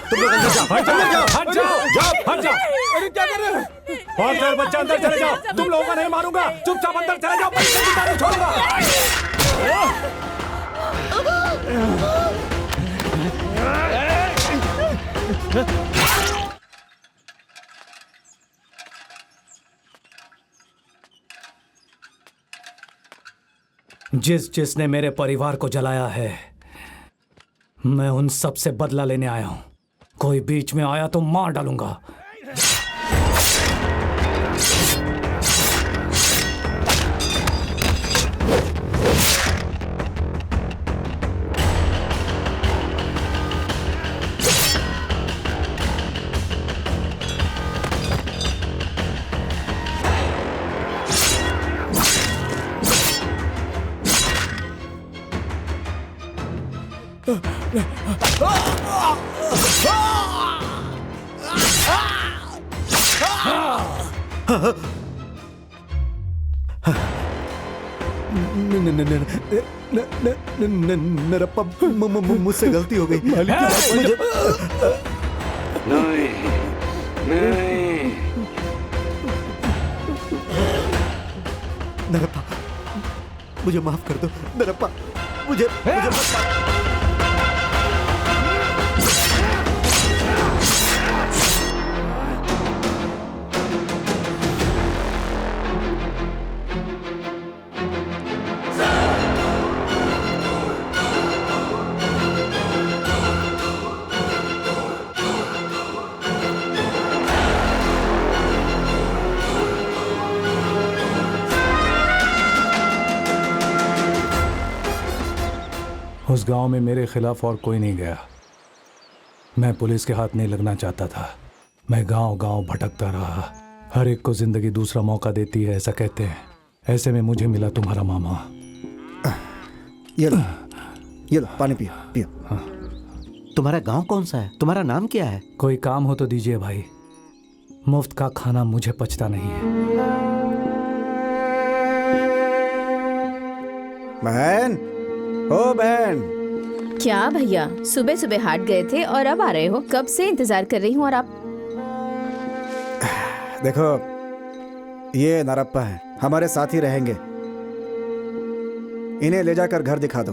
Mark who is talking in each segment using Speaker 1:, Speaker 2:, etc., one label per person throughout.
Speaker 1: तुम लोग अंदर जाओ, अंदर जाओ,
Speaker 2: हट जाओ,
Speaker 1: हट जाओ।
Speaker 2: अरे क्या कर रहे हो? और फिर बच्चा अंदर चले जाओ। तुम लोगों को नहीं मारूंगा, चुपचाप अंदर चले जाओ, पैसे नहीं छोड़ूंगा। जिसने मेरे परिवार को जलाया है, मैं उन सब से बदला लेने आया हूं। कोई बीच में आया तो मार डालूंगा।
Speaker 1: नरप्पा, मुझसे गलती हो गई।
Speaker 3: नहीं, नहीं।
Speaker 1: नरप्पा, मुझे माफ कर दो। नरप्पा, मुझे
Speaker 2: उस गांव में मेरे खिलाफ और कोई नहीं गया। मैं पुलिस के हाथ नहीं लगना चाहता था। मैं गांव-गांव भटकता रहा। हर एक को जिंदगी दूसरा मौका देती है, ऐसा कहते हैं। ऐसे में मुझे मिला तुम्हारा मामा।
Speaker 1: ये लो पानी पियो, पियो। हाँ। तुम्हारा गांव कौन सा है? तुम्हारा नाम क्या है?
Speaker 2: कोई काम हो तो दीजिए भाई, मुफ्त का खाना मुझे पचता नहीं है।
Speaker 1: बहन, ओ बहन।
Speaker 4: क्या भैया, सुबह सुबह हाट गए थे और अब आ रहे हो? कब से इंतजार कर रही हूँ। और आप?
Speaker 1: देखो, ये नरप्पा है, हमारे साथ ही रहेंगे। इन्हें ले जाकर घर दिखा दो।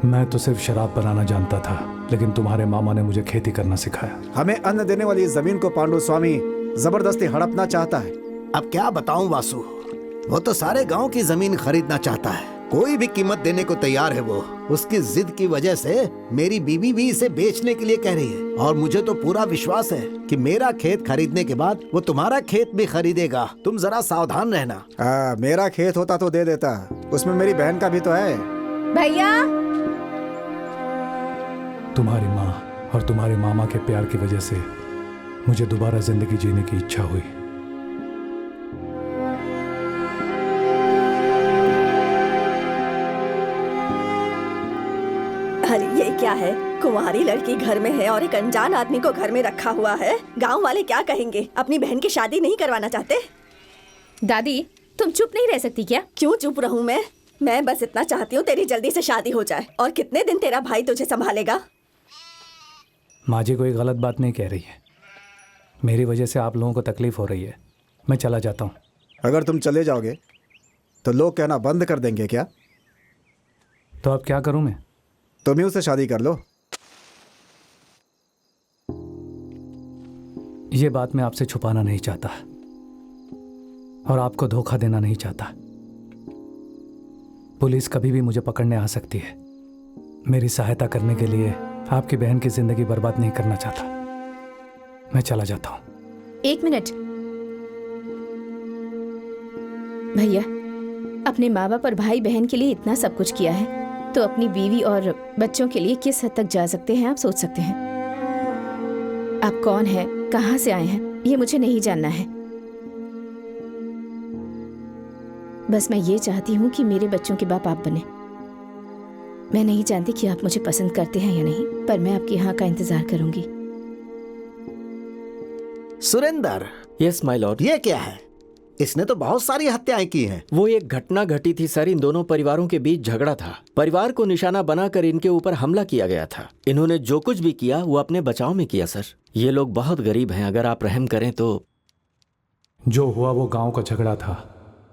Speaker 2: मैं तो सिर्फ शराब बनाना जानता था, लेकिन तुम्हारे मामा ने मुझे खेती करना सिखाया।
Speaker 1: हमें अन्न देने वाली इस जमीन को पांडु स्वामी जबरदस्ती हड़पना चाहता है।
Speaker 5: अब क्या बताऊं वासु, वो तो सारे गांव की जमीन खरीदना चाहता है। कोई भी कीमत देने को तैयार है वो। उसकी जिद की वजह से मेरी बीवी भी इसे बेचने के लिए कह रही है। और मुझे तो पूरा विश्वास है कि मेरा खेत खरीदने के बाद वो तुम्हारा खेत भी खरीदेगा। तुम जरा सावधान रहना।
Speaker 1: मेरा खेत होता तो दे देता, उसमें मेरी बहन का भी तो है।
Speaker 4: भैया,
Speaker 2: तुम्हारी माँ और तुम्हारे मामा के प्यार की वजह से मुझे दोबारा जिंदगी जीने की इच्छा हुई।
Speaker 6: अरे ये क्या है? कुंवारी लड़की घर में है और एक अनजान आदमी को घर में रखा हुआ है। गांव वाले क्या कहेंगे? अपनी बहन की शादी नहीं करवाना चाहते?
Speaker 4: दादी, तुम चुप नहीं रह सकती क्या?
Speaker 6: क्यों चुप रहूं मैं बस इतना चाहती हूँ तेरी जल्दी से शादी हो जाए। और कितने दिन तेरा भाई तुझे संभालेगा?
Speaker 2: माँ जी कोई गलत बात नहीं कह रही है। मेरी वजह से आप लोगों को तकलीफ हो रही है। मैं चला जाता हूँ।
Speaker 1: अगर तुम चले जाओगे तो लोग कहना बंद कर देंगे क्या?
Speaker 2: तो अब क्या करूँ मैं?
Speaker 1: तुम ही उससे शादी कर लो।
Speaker 2: ये बात मैं आपसे छुपाना नहीं चाहता और आपको धोखा देना नहीं चाहता। पुलिस कभी भी मुझे पकड़ने आ सकती है। मेरी सहायता करने के लिए आपकी बहन की जिंदगी बर्बाद नहीं करना चाहता। मैं चला जाता हूं।
Speaker 4: एक मिनट भैया, अपने माँ बाप और भाई बहन के लिए इतना सब कुछ किया है, तो अपनी बीवी और बच्चों के लिए किस हद तक जा सकते हैं आप सोच सकते हैं। आप कौन हैं, कहाँ से आए हैं, ये मुझे नहीं जानना है। बस मैं ये चाहती हूँ कि मेरे बच्चों के बाप आप बने। मैं नहीं जानती कि आप मुझे पसंद करते हैं या नहीं, पर मैं आपकी यहाँ का इंतजार करूंगी।
Speaker 5: Surendra,
Speaker 7: yes my Lord.
Speaker 5: ये क्या है? इसने तो बहुत सारी हत्याएं की हैं।
Speaker 7: वो एक घटना घटी थी सर, इन दोनों परिवारों के बीच झगड़ा था। परिवार को निशाना बनाकर इनके ऊपर हमला किया गया था। इन्होंने जो कुछ भी किया वो अपने बचाव में किया सर। ये लोग बहुत गरीब हैं, अगर आप रहम करें तो।
Speaker 2: जो हुआ वो गांव का झगड़ा था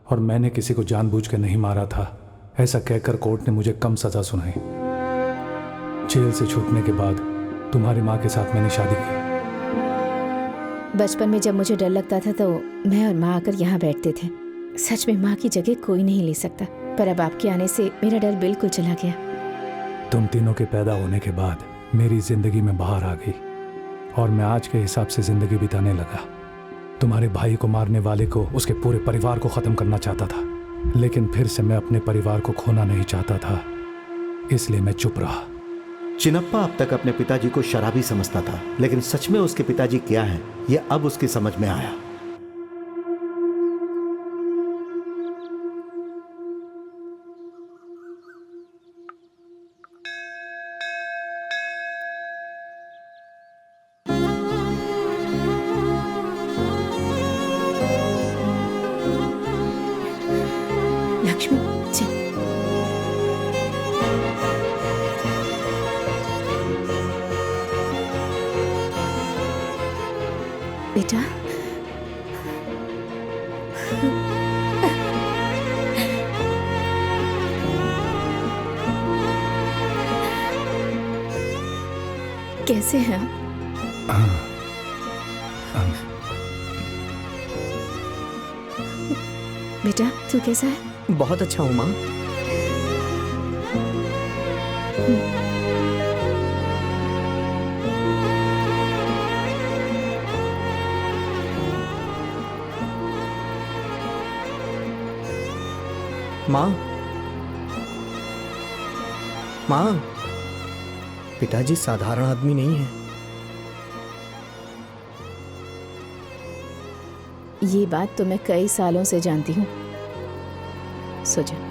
Speaker 2: और मैंने किसी को जानबूझ कर नहीं मारा था, ऐसा कहकर कोर्ट ने मुझे कम सजा सुनाई। जेल से छूटने के बाद तुम्हारी माँ के साथ मैंने शादी की।
Speaker 4: बचपन में जब मुझे डर लगता था तो मैं और माँ आकर यहाँ बैठते थे। सच में माँ की जगह कोई नहीं ले सकता, पर अब आपके आने से मेरा डर बिल्कुल चला गया।
Speaker 2: तुम तीनों के पैदा होने के बाद मेरी जिंदगी में बाहर आ गई और मैं आज के हिसाब से जिंदगी बिताने लगा। तुम्हारे भाई को मारने वाले को उसके पूरे परिवार को खत्म करना चाहता था, लेकिन फिर से मैं अपने परिवार को खोना नहीं चाहता था, इसलिए मैं चुप रहा।
Speaker 5: चिनप्पा अब तक अपने पिताजी को शराबी समझता था, लेकिन सच में उसके पिताजी क्या हैं, यह अब उसकी समझ में आया।
Speaker 4: लक्ष्मी, चल। बेटा, कैसे हैं आप? बेटा, तू कैसा है?
Speaker 1: बहुत अच्छा हूँ माँ। माँ, माँ, पिताजी साधारण आदमी नहीं है।
Speaker 4: ये बात तो मैं कई सालों से जानती हूँ। सो जा।